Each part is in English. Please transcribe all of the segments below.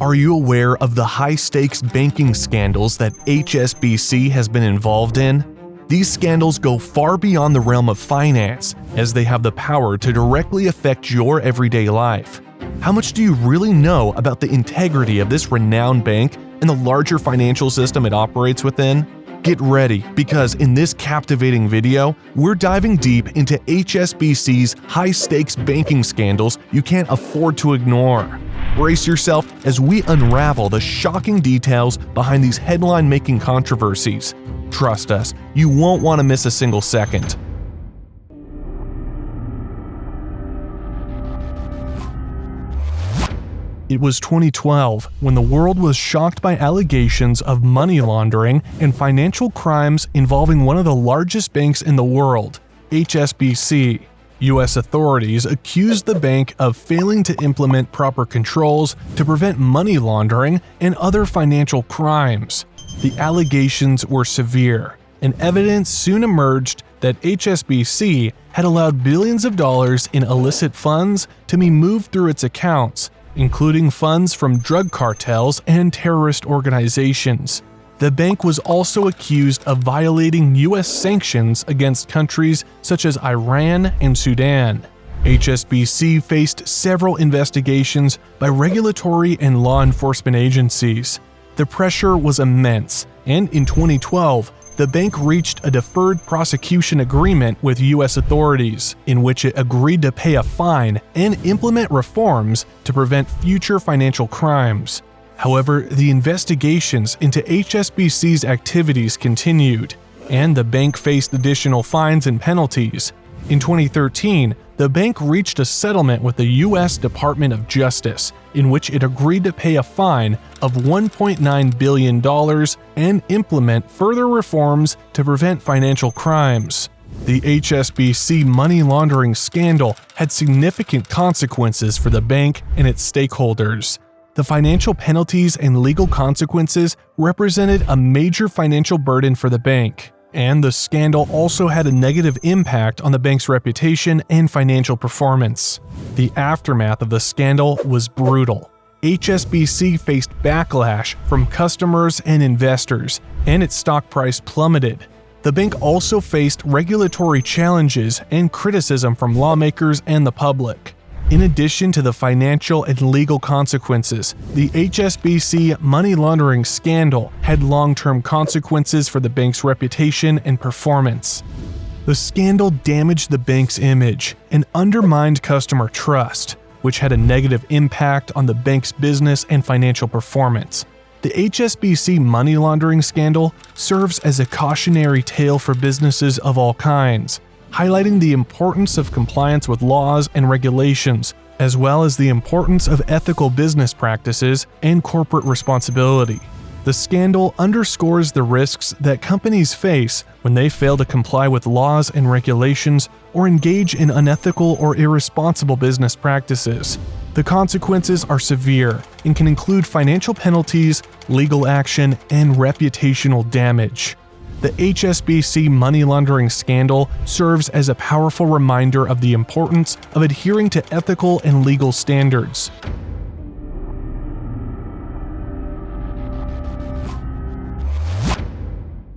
Are you aware of the high-stakes banking scandals that HSBC has been involved in? These scandals go far beyond the realm of finance, as they have the power to directly affect your everyday life. How much do you really know about the integrity of this renowned bank and the larger financial system it operates within? Get ready, because in this captivating video, we're diving deep into HSBC's high-stakes banking scandals you can't afford to ignore. Brace yourself as we unravel the shocking details behind these headline-making controversies. Trust us, you won't want to miss a single second. It was 2012 when the world was shocked by allegations of money laundering and financial crimes involving one of the largest banks in the world, HSBC. U.S. authorities accused the bank of failing to implement proper controls to prevent money laundering and other financial crimes. The allegations were severe, and evidence soon emerged that HSBC had allowed billions of dollars in illicit funds to be moved through its accounts, including funds from drug cartels and terrorist organizations. The bank was also accused of violating U.S. sanctions against countries such as Iran and Sudan. HSBC faced several investigations by regulatory and law enforcement agencies. The pressure was immense, and in 2012, the bank reached a deferred prosecution agreement with U.S. authorities, in which it agreed to pay a fine and implement reforms to prevent future financial crimes. However, the investigations into HSBC's activities continued, and the bank faced additional fines and penalties. In 2013, the bank reached a settlement with the U.S. Department of Justice, in which it agreed to pay a fine of $1.9 billion and implement further reforms to prevent financial crimes. The HSBC money laundering scandal had significant consequences for the bank and its stakeholders. The financial penalties and legal consequences represented a major financial burden for the bank, and the scandal also had a negative impact on the bank's reputation and financial performance. The aftermath of the scandal was brutal. HSBC faced backlash from customers and investors, and its stock price plummeted. The bank also faced regulatory challenges and criticism from lawmakers and the public. In addition to the financial and legal consequences, the HSBC money laundering scandal had long-term consequences for the bank's reputation and performance. The scandal damaged the bank's image and undermined customer trust, which had a negative impact on the bank's business and financial performance. The HSBC money laundering scandal serves as a cautionary tale for businesses of all kinds, highlighting the importance of compliance with laws and regulations, as well as the importance of ethical business practices and corporate responsibility. The scandal underscores the risks that companies face when they fail to comply with laws and regulations or engage in unethical or irresponsible business practices. The consequences are severe and can include financial penalties, legal action, and reputational damage. The HSBC money laundering scandal serves as a powerful reminder of the importance of adhering to ethical and legal standards.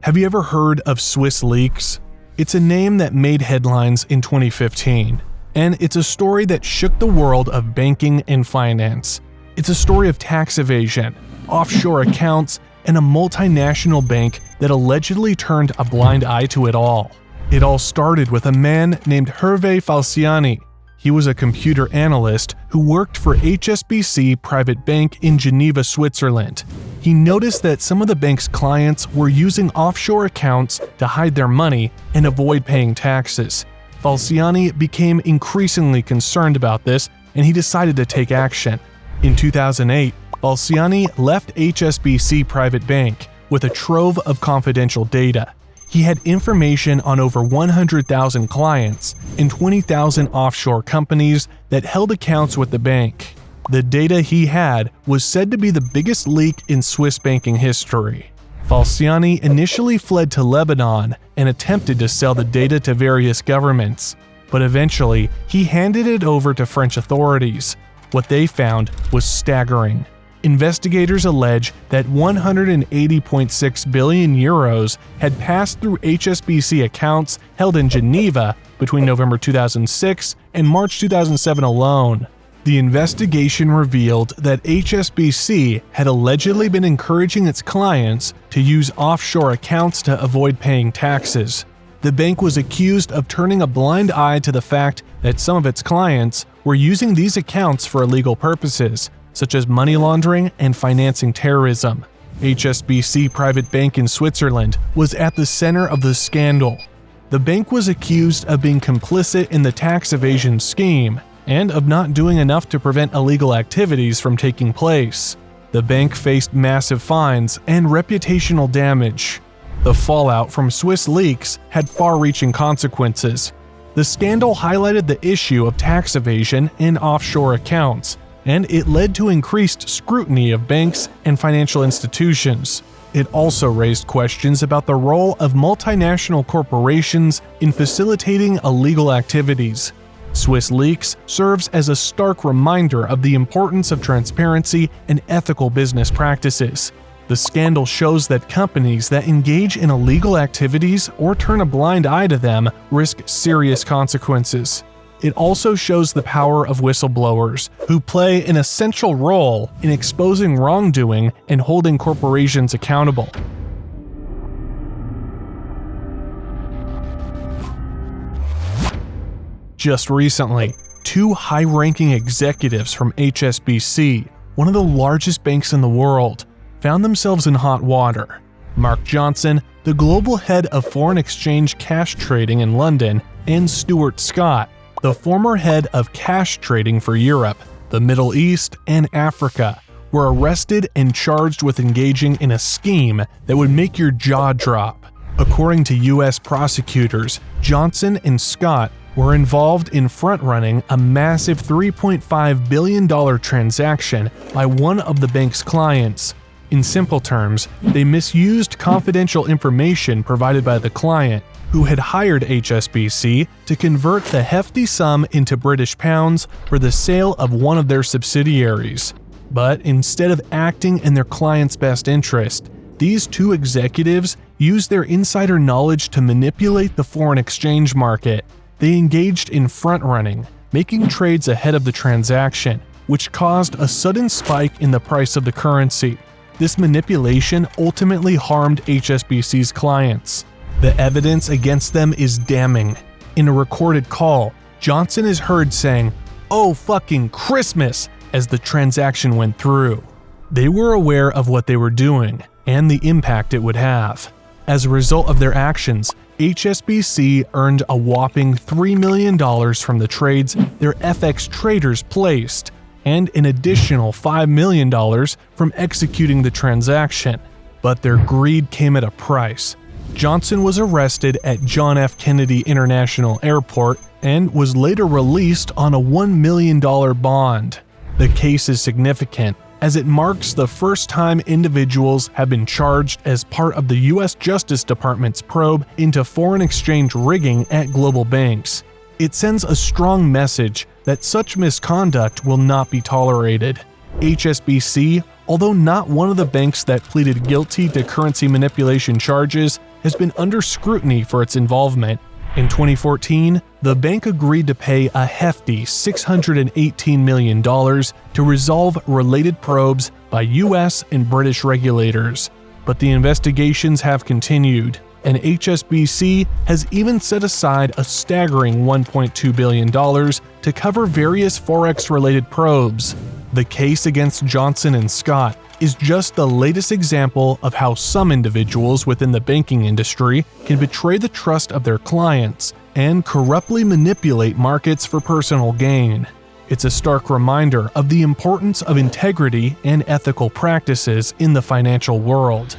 Have you ever heard of Swiss leaks? It's a name that made headlines in 2015, and it's a story that shook the world of banking and finance. It's a story of tax evasion, offshore accounts, and a multinational bank that allegedly turned a blind eye to it all. It all started with a man named Hervé Falciani. He was a computer analyst who worked for HSBC Private Bank in Geneva, Switzerland. He noticed that some of the bank's clients were using offshore accounts to hide their money and avoid paying taxes. Falciani became increasingly concerned about this, and he decided to take action. In 2008, Falciani left HSBC Private Bank with a trove of confidential data. He had information on over 100,000 clients and 20,000 offshore companies that held accounts with the bank. The data he had was said to be the biggest leak in Swiss banking history. Falciani initially fled to Lebanon and attempted to sell the data to various governments, but eventually he handed it over to French authorities. What they found was staggering. Investigators allege that 180.6 billion euros had passed through HSBC accounts held in Geneva between November 2006 and March 2007 alone. The investigation revealed that HSBC had allegedly been encouraging its clients to use offshore accounts to avoid paying taxes. The bank was accused of turning a blind eye to the fact that some of its clients were using these accounts for illegal purposes, such as money laundering and financing terrorism. HSBC Private Bank in Switzerland was at the center of the scandal. The bank was accused of being complicit in the tax evasion scheme and of not doing enough to prevent illegal activities from taking place. The bank faced massive fines and reputational damage. The fallout from Swiss leaks had far-reaching consequences. The scandal highlighted the issue of tax evasion in offshore accounts, and it led to increased scrutiny of banks and financial institutions. It also raised questions about the role of multinational corporations in facilitating illegal activities. Swiss leaks serves as a stark reminder of the importance of transparency and ethical business practices. The scandal shows that companies that engage in illegal activities or turn a blind eye to them risk serious consequences. It also shows the power of whistleblowers, who play an essential role in exposing wrongdoing and holding corporations accountable. Just recently, two high-ranking executives from HSBC, one of the largest banks in the world, found themselves in hot water. Mark Johnson, the global head of foreign exchange cash trading in London, and Stuart Scott, the former head of cash trading for Europe, the Middle East, and Africa, were arrested and charged with engaging in a scheme that would make your jaw drop. According to U.S. prosecutors, Johnson and Scott were involved in front-running a massive $3.5 billion transaction by one of the bank's clients. In simple terms, they misused confidential information provided by the client, who had hired HSBC to convert the hefty sum into British pounds for the sale of one of their subsidiaries. But instead of acting in their client's best interest, these two executives used their insider knowledge to manipulate the foreign exchange market. They engaged in front-running, making trades ahead of the transaction, which caused a sudden spike in the price of the currency. This manipulation ultimately harmed HSBC's clients. The evidence against them is damning. In a recorded call, Johnson is heard saying, "Oh fucking Christmas," as the transaction went through. They were aware of what they were doing and the impact it would have. As a result of their actions, HSBC earned a whopping $3 million from the trades their FX traders placed, and an additional $5 million from executing the transaction. But their greed came at a price. Johnson was arrested at John F. Kennedy International Airport and was later released on a $1 million bond. The case is significant, as it marks the first time individuals have been charged as part of the U.S. Justice Department's probe into foreign exchange rigging at global banks. It sends a strong message that such misconduct will not be tolerated. HSBC, although not one of the banks that pleaded guilty to currency manipulation charges, has been under scrutiny for its involvement. In 2014, the bank agreed to pay a hefty $618 million to resolve related probes by US and British regulators. But the investigations have continued, and HSBC has even set aside a staggering $1.2 billion to cover various Forex-related probes. The case against Johnson and Scott is just the latest example of how some individuals within the banking industry can betray the trust of their clients and corruptly manipulate markets for personal gain. It's a stark reminder of the importance of integrity and ethical practices in the financial world.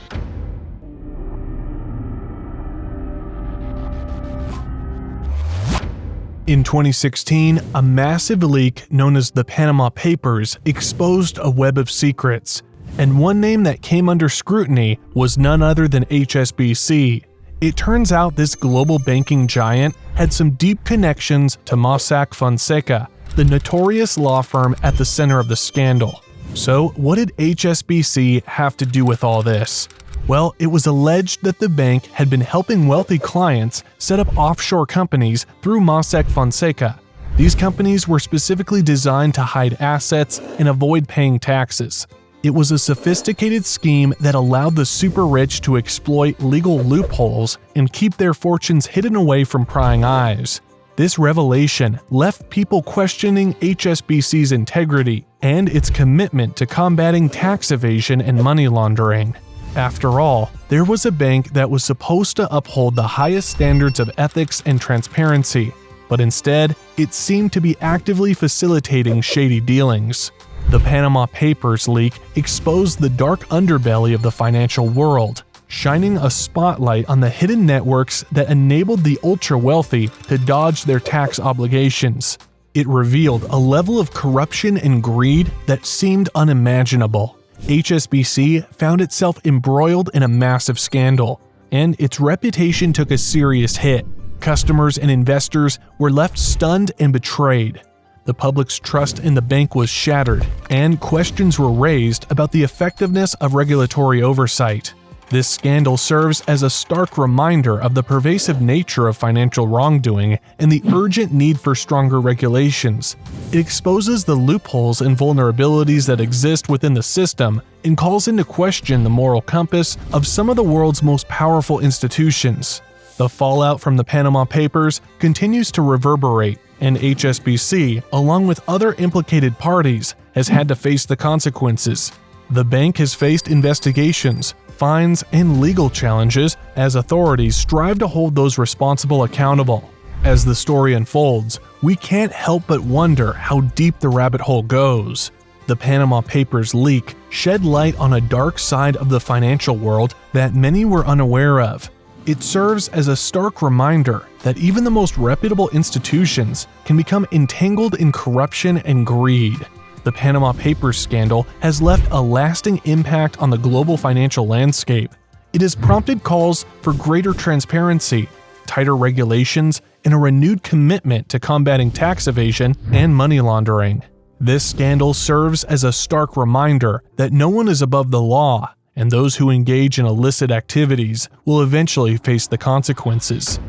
In 2016, a massive leak known as the Panama Papers exposed a web of secrets, and one name that came under scrutiny was none other than HSBC. It turns out this global banking giant had some deep connections to Mossack Fonseca, the notorious law firm at the center of the scandal. So, what did HSBC have to do with all this? Well, it was alleged that the bank had been helping wealthy clients set up offshore companies through Mossack Fonseca. These companies were specifically designed to hide assets and avoid paying taxes. It was a sophisticated scheme that allowed the super rich to exploit legal loopholes and keep their fortunes hidden away from prying eyes. This revelation left people questioning HSBC's integrity and its commitment to combating tax evasion and money laundering. After all, there was a bank that was supposed to uphold the highest standards of ethics and transparency, but instead, it seemed to be actively facilitating shady dealings. The Panama Papers leak exposed the dark underbelly of the financial world, shining a spotlight on the hidden networks that enabled the ultra-wealthy to dodge their tax obligations. It revealed a level of corruption and greed that seemed unimaginable. HSBC found itself embroiled in a massive scandal, and its reputation took a serious hit. Customers and investors were left stunned and betrayed. The public's trust in the bank was shattered, and questions were raised about the effectiveness of regulatory oversight. This scandal serves as a stark reminder of the pervasive nature of financial wrongdoing and the urgent need for stronger regulations. It exposes the loopholes and vulnerabilities that exist within the system and calls into question the moral compass of some of the world's most powerful institutions. The fallout from the Panama Papers continues to reverberate, and HSBC, along with other implicated parties, has had to face the consequences. The bank has faced investigations, fines, and legal challenges as authorities strive to hold those responsible accountable. As the story unfolds, we can't help but wonder how deep the rabbit hole goes. The Panama Papers leak shed light on a dark side of the financial world that many were unaware of. It serves as a stark reminder that even the most reputable institutions can become entangled in corruption and greed. The Panama Papers scandal has left a lasting impact on the global financial landscape. It has prompted calls for greater transparency, tighter regulations, and a renewed commitment to combating tax evasion and money laundering. This scandal serves as a stark reminder that no one is above the law, and those who engage in illicit activities will eventually face the consequences.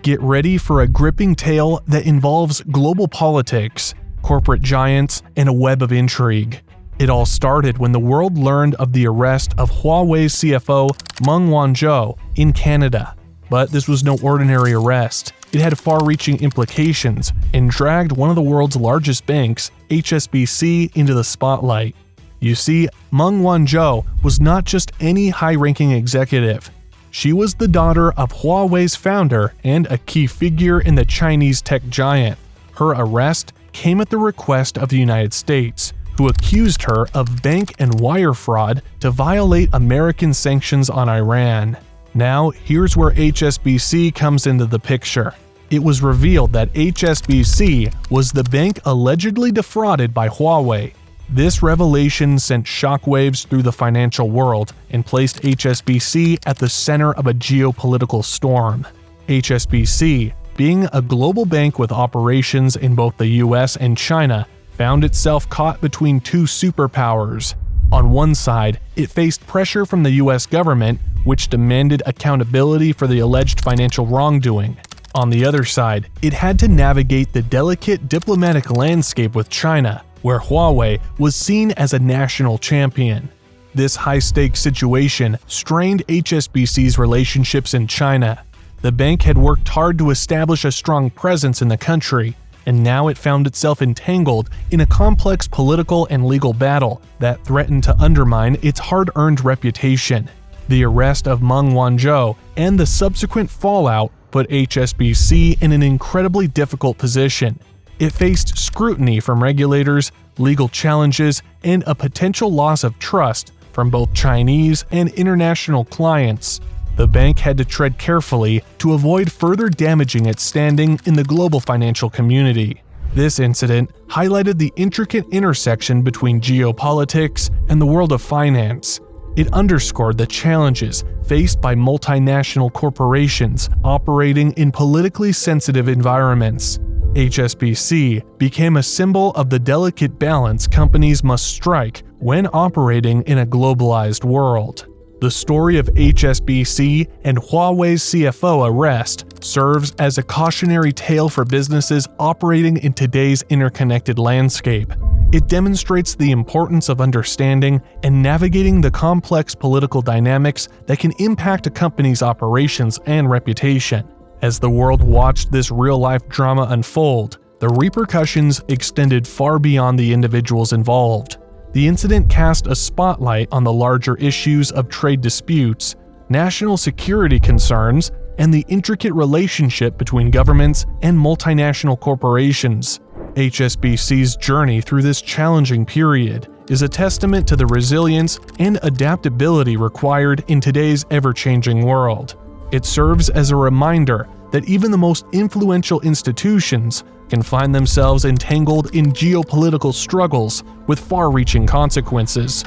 Get ready for a gripping tale that involves global politics, corporate giants, and a web of intrigue. It all started when the world learned of the arrest of Huawei's CFO Meng Wanzhou in Canada. But this was no ordinary arrest. It had far-reaching implications and dragged one of the world's largest banks, HSBC, into the spotlight. You see, Meng Wanzhou was not just any high-ranking executive. She was the daughter of Huawei's founder and a key figure in the Chinese tech giant. Her arrest came at the request of the United States, who accused her of bank and wire fraud to violate American sanctions on Iran. Now, here's where HSBC comes into the picture. It was revealed that HSBC was the bank allegedly defrauded by Huawei. This revelation sent shockwaves through the financial world and placed HSBC at the center of a geopolitical storm. HSBC, being a global bank with operations in both the US and China, found itself caught between two superpowers. On one side, it faced pressure from the US government, which demanded accountability for the alleged financial wrongdoing. On the other side, it had to navigate the delicate diplomatic landscape with China, where Huawei was seen as a national champion. This high-stakes situation strained HSBC's relationships in China. The bank had worked hard to establish a strong presence in the country, and now it found itself entangled in a complex political and legal battle that threatened to undermine its hard-earned reputation. The arrest of Meng Wanzhou and the subsequent fallout put HSBC in an incredibly difficult position. It faced scrutiny from regulators, legal challenges, and a potential loss of trust from both Chinese and international clients. The bank had to tread carefully to avoid further damaging its standing in the global financial community. This incident highlighted the intricate intersection between geopolitics and the world of finance. It underscored the challenges faced by multinational corporations operating in politically sensitive environments. HSBC became a symbol of the delicate balance companies must strike when operating in a globalized world. The story of HSBC and Huawei's CFO arrest serves as a cautionary tale for businesses operating in today's interconnected landscape. It demonstrates the importance of understanding and navigating the complex political dynamics that can impact a company's operations and reputation. As the world watched this real-life drama unfold, the repercussions extended far beyond the individuals involved. The incident cast a spotlight on the larger issues of trade disputes, national security concerns, and the intricate relationship between governments and multinational corporations. HSBC's journey through this challenging period is a testament to the resilience and adaptability required in today's ever-changing world. It serves as a reminder that even the most influential institutions can find themselves entangled in geopolitical struggles with far-reaching consequences.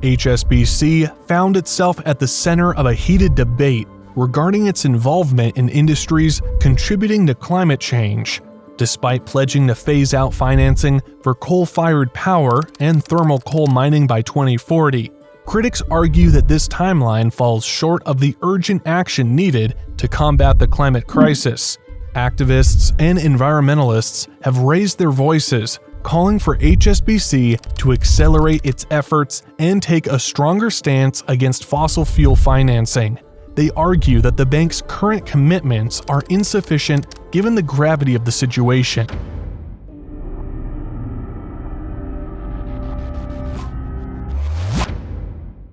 HSBC found itself at the center of a heated debate regarding its involvement in industries contributing to climate change. Despite pledging to phase out financing for coal-fired power and thermal coal mining by 2040, critics argue that this timeline falls short of the urgent action needed to combat the climate crisis. Activists and environmentalists have raised their voices, calling for HSBC to accelerate its efforts and take a stronger stance against fossil fuel financing. They argue that the bank's current commitments are insufficient given the gravity of the situation.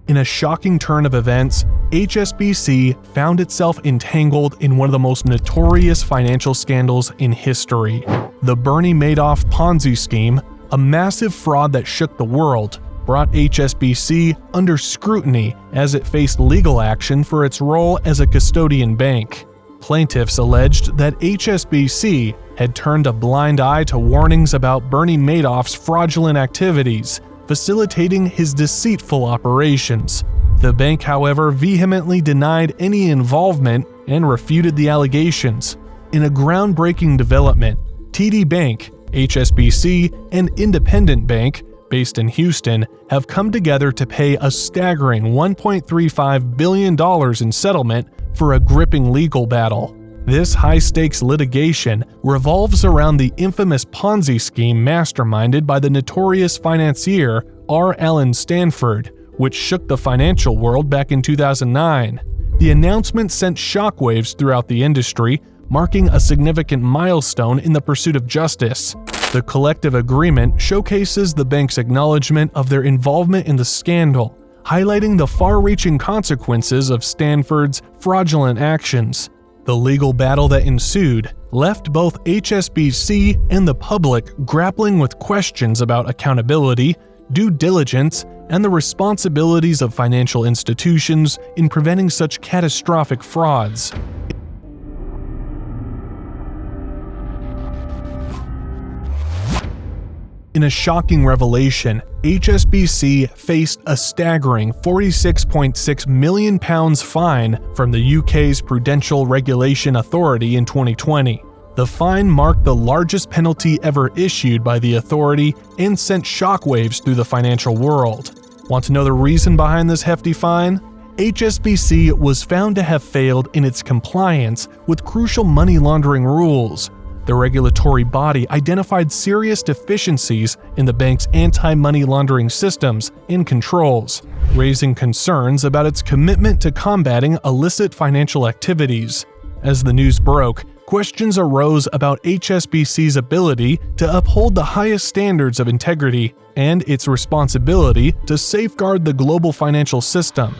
In a shocking turn of events, HSBC found itself entangled in one of the most notorious financial scandals in history. The Bernie Madoff Ponzi scheme, a massive fraud that shook the world, brought HSBC under scrutiny as it faced legal action for its role as a custodian bank. Plaintiffs alleged that HSBC had turned a blind eye to warnings about Bernie Madoff's fraudulent activities, facilitating his deceitful operations. The bank, however, vehemently denied any involvement and refuted the allegations. In a groundbreaking development, TD Bank, HSBC, and Independent Bank, based in Houston, have come together to pay a staggering $1.35 billion in settlement for a gripping legal battle. This high-stakes litigation revolves around the infamous Ponzi scheme masterminded by the notorious financier R. Allen Stanford, which shook the financial world back in 2009. The announcement sent shockwaves throughout the industry, marking a significant milestone in the pursuit of justice. The collective agreement showcases the bank's acknowledgement of their involvement in the scandal, highlighting the far-reaching consequences of Stanford's fraudulent actions. The legal battle that ensued left both HSBC and the public grappling with questions about accountability, due diligence, and the responsibilities of financial institutions in preventing such catastrophic frauds. In a shocking revelation, HSBC faced a staggering £46.6 million fine from the UK's Prudential Regulation Authority in 2020. The fine marked the largest penalty ever issued by the authority and sent shockwaves through the financial world. Want to know the reason behind this hefty fine? HSBC was found to have failed in its compliance with crucial money laundering rules. The regulatory body identified serious deficiencies in the bank's anti-money laundering systems and controls, raising concerns about its commitment to combating illicit financial activities. As the news broke, questions arose about HSBC's ability to uphold the highest standards of integrity and its responsibility to safeguard the global financial system.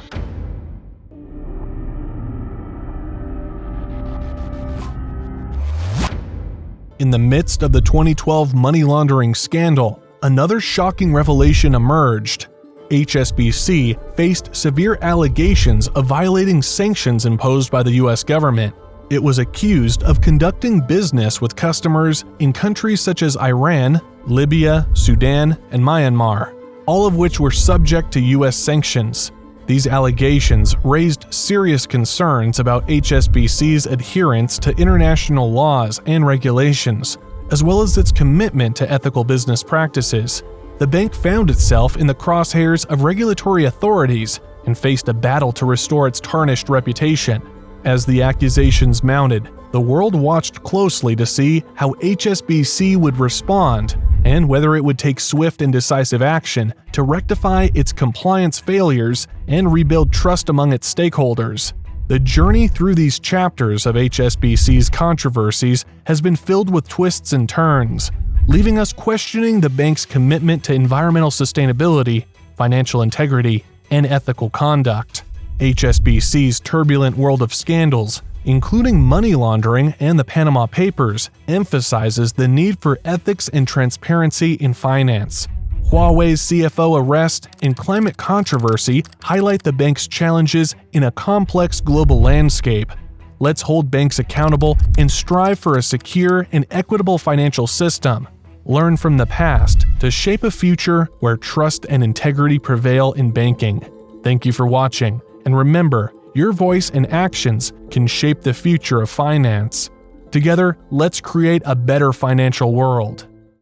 In the midst of the 2012 money laundering scandal, another shocking revelation emerged. HSBC faced severe allegations of violating sanctions imposed by the US government. It was accused of conducting business with customers in countries such as Iran, Libya, Sudan, and Myanmar, all of which were subject to U.S. sanctions. These allegations raised serious concerns about HSBC's adherence to international laws and regulations, as well as its commitment to ethical business practices. The bank found itself in the crosshairs of regulatory authorities and faced a battle to restore its tarnished reputation. As the accusations mounted, the world watched closely to see how HSBC would respond and whether it would take swift and decisive action to rectify its compliance failures and rebuild trust among its stakeholders. The journey through these chapters of HSBC's controversies has been filled with twists and turns, leaving us questioning the bank's commitment to environmental sustainability, financial integrity, and ethical conduct. HSBC's turbulent world of scandals, including money laundering and the Panama Papers, emphasizes the need for ethics and transparency in finance. Huawei's CFO arrest and climate controversy highlight the bank's challenges in a complex global landscape. Let's hold banks accountable and strive for a secure and equitable financial system. Learn from the past to shape a future where trust and integrity prevail in banking. Thank you for watching, and remember, your voice and actions can shape the future of finance. Together, let's create a better financial world.